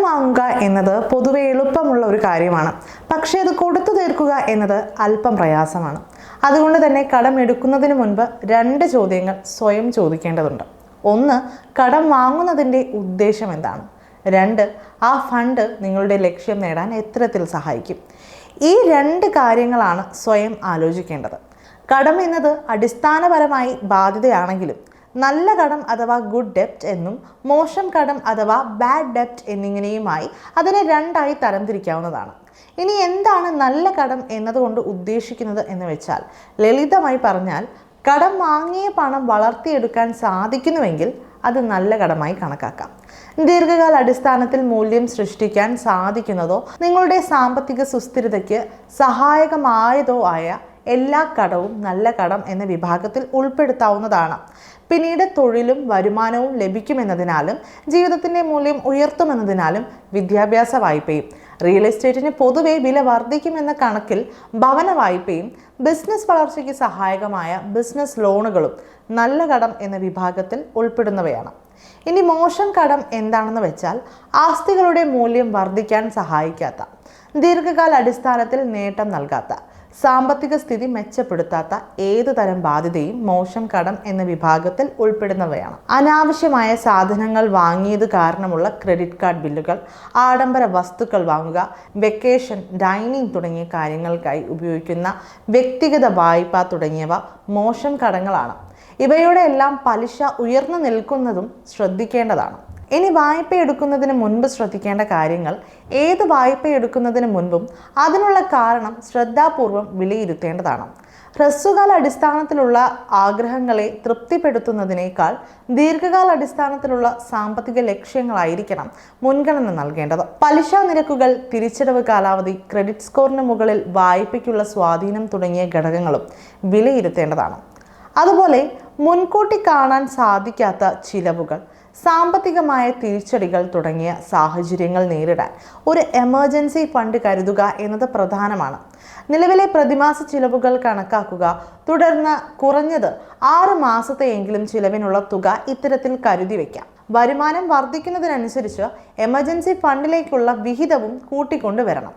വാങ്ങുക എന്നത് പൊതുവെ എളുപ്പമുള്ള ഒരു കാര്യമാണ്. പക്ഷേ അത് കൊടുത്തു തീർക്കുക എന്നത് അല്പം പ്രയാസമാണ്. അതുകൊണ്ട് തന്നെ കടം എടുക്കുന്നതിന് മുൻപ് 2 ചോദ്യങ്ങൾ സ്വയം ചോദിക്കേണ്ടതുണ്ട്. 1, കടം വാങ്ങുന്നതിൻ്റെ ഉദ്ദേശം എന്താണ്? 2, ആ ഫണ്ട് നിങ്ങളുടെ ലക്ഷ്യം നേടാൻ എത്തരത്തിൽ സഹായിക്കും? ഈ 2 കാര്യങ്ങളാണ് സ്വയം ആലോചിക്കേണ്ടത്. കടം എന്നത് അടിസ്ഥാനപരമായി ബാധ്യതയാണെങ്കിലും നല്ല കടം അഥവാ ഗുഡ് ഡെപ്റ്റ് എന്നും മോശം കടം അഥവാ ബാഡ് ഡെപ്റ്റ് എന്നിങ്ങനെയുമായി അതിനെ 2ആയി തരംതിരിക്കാവുന്നതാണ്. ഇനി എന്താണ് നല്ല കടം എന്നതുകൊണ്ട് ഉദ്ദേശിക്കുന്നത് എന്ന് വെച്ചാൽ, ലളിതമായി പറഞ്ഞാൽ കടം വാങ്ങിയ പണം വളർത്തിയെടുക്കാൻ സാധിക്കുന്നുവെങ്കിൽ അത് നല്ല കടമായി കണക്കാക്കാം. ദീർഘകാല അടിസ്ഥാനത്തിൽ മൂല്യം സൃഷ്ടിക്കാൻ സാധിക്കുന്നതോ നിങ്ങളുടെ സാമ്പത്തിക സുസ്ഥിരതയ്ക്ക് സഹായകമായതോ ആയ എല്ലാ കടവും നല്ല കടം എന്ന വിഭാഗത്തിൽ ഉൾപ്പെടുത്താവുന്നതാണ്. പിന്നീട് തൊഴിലും വരുമാനവും ലഭിക്കുമെന്നതിനാലും ജീവിതത്തിൻ്റെ മൂല്യം ഉയർത്തുമെന്നതിനാലും വിദ്യാഭ്യാസ വായ്പയും റിയൽ എസ്റ്റേറ്റിന് പൊതുവെ വില വർദ്ധിക്കുമെന്ന കണക്കിൽ ഭവന വായ്പയും ബിസിനസ് വളർച്ചയ്ക്ക് സഹായകമായ ബിസിനസ് ലോണുകളും നല്ല കടം എന്ന വിഭാഗത്തിൽ ഉൾപ്പെടുന്നവയാണ്. ഇനി മോശം കടം എന്താണെന്ന് വെച്ചാൽ, ആസ്തികളുടെ മൂല്യം വർദ്ധിക്കാൻ സഹായിക്കാത്ത, ദീർഘകാല അടിസ്ഥാനത്തിൽ നേട്ടം നൽകാത്ത, സാമ്പത്തിക സ്ഥിതി മെച്ചപ്പെടുത്താത്ത ഏതു തരം ബാധ്യതയും മോശം കടം എന്ന വിഭാഗത്തിൽ ഉൾപ്പെടുന്നവയാണ്. അനാവശ്യമായ സാധനങ്ങൾ വാങ്ങിയത് കാരണമുള്ള ക്രെഡിറ്റ് കാർഡ് ബില്ലുകൾ, ആഡംബര വസ്തുക്കൾ വാങ്ങുക, വെക്കേഷൻ, ഡൈനിങ് തുടങ്ങിയ കാര്യങ്ങൾക്കായി ഉപയോഗിക്കുന്ന വ്യക്തിഗത വായ്പ തുടങ്ങിയവ മോശം കടങ്ങളാണ്. ഇവയുടെ എല്ലാം പലിശ ഉയർന്നു നിൽക്കുന്നതും ശ്രദ്ധിക്കേണ്ടതാണ്. ഇനി വായ്പ എടുക്കുന്നതിന് മുൻപ് ശ്രദ്ധിക്കേണ്ട കാര്യങ്ങൾ: ഏത് വായ്പ എടുക്കുന്നതിന് മുൻപും അതിനുള്ള കാരണം ശ്രദ്ധാപൂർവം വിലയിരുത്തേണ്ടതാണ്. ഹ്രസ്വകാല അടിസ്ഥാനത്തിലുള്ള ആഗ്രഹങ്ങളെ തൃപ്തിപ്പെടുത്തുന്നതിനേക്കാൾ ദീർഘകാല അടിസ്ഥാനത്തിലുള്ള സാമ്പത്തിക ലക്ഷ്യങ്ങളായിരിക്കണം മുൻഗണന നൽകേണ്ടത്. പലിശ നിരക്കുകൾ, തിരിച്ചടവ് കാലാവധി, ക്രെഡിറ്റ് സ്കോറിന് മുകളിൽ വായ്പയ്ക്കുള്ള സ്വാധീനം തുടങ്ങിയ ഘടകങ്ങളും വിലയിരുത്തേണ്ടതാണ്. അതുപോലെ മുൻകൂട്ടി കാണാൻ സാധിക്കാത്ത ചിലവുകൾ, സാമ്പത്തികമായ തിരിച്ചടികൾ തുടങ്ങിയ സാഹചര്യങ്ങൾ നേരിടാൻ ഒരു എമർജൻസി ഫണ്ട് കരുതുക എന്നത് പ്രധാനമാണ്. നിലവിലെ പ്രതിമാസ ചിലവുകൾ കണക്കാക്കുക. തുടർന്ന് കുറഞ്ഞത് 6 മാസത്തെയെങ്കിലും ചിലവിനുള്ള തുക ഇത്തരത്തിൽ കരുതി വയ്ക്കാം. വരുമാനം വർദ്ധിക്കുന്നതിനനുസരിച്ച് എമർജൻസി ഫണ്ടിലേക്കുള്ള വിഹിതവും കൂട്ടിക്കൊണ്ടുവരണം.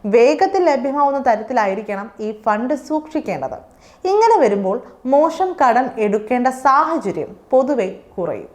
വേഗത്തിൽ ലഭ്യമാവുന്ന തരത്തിലായിരിക്കണം ഈ ഫണ്ട് സൂക്ഷിക്കേണ്ടത്. ഇങ്ങനെ വരുമ്പോൾ മോശം കടം എടുക്കേണ്ട സാഹചര്യം പൊതുവെ കുറയും.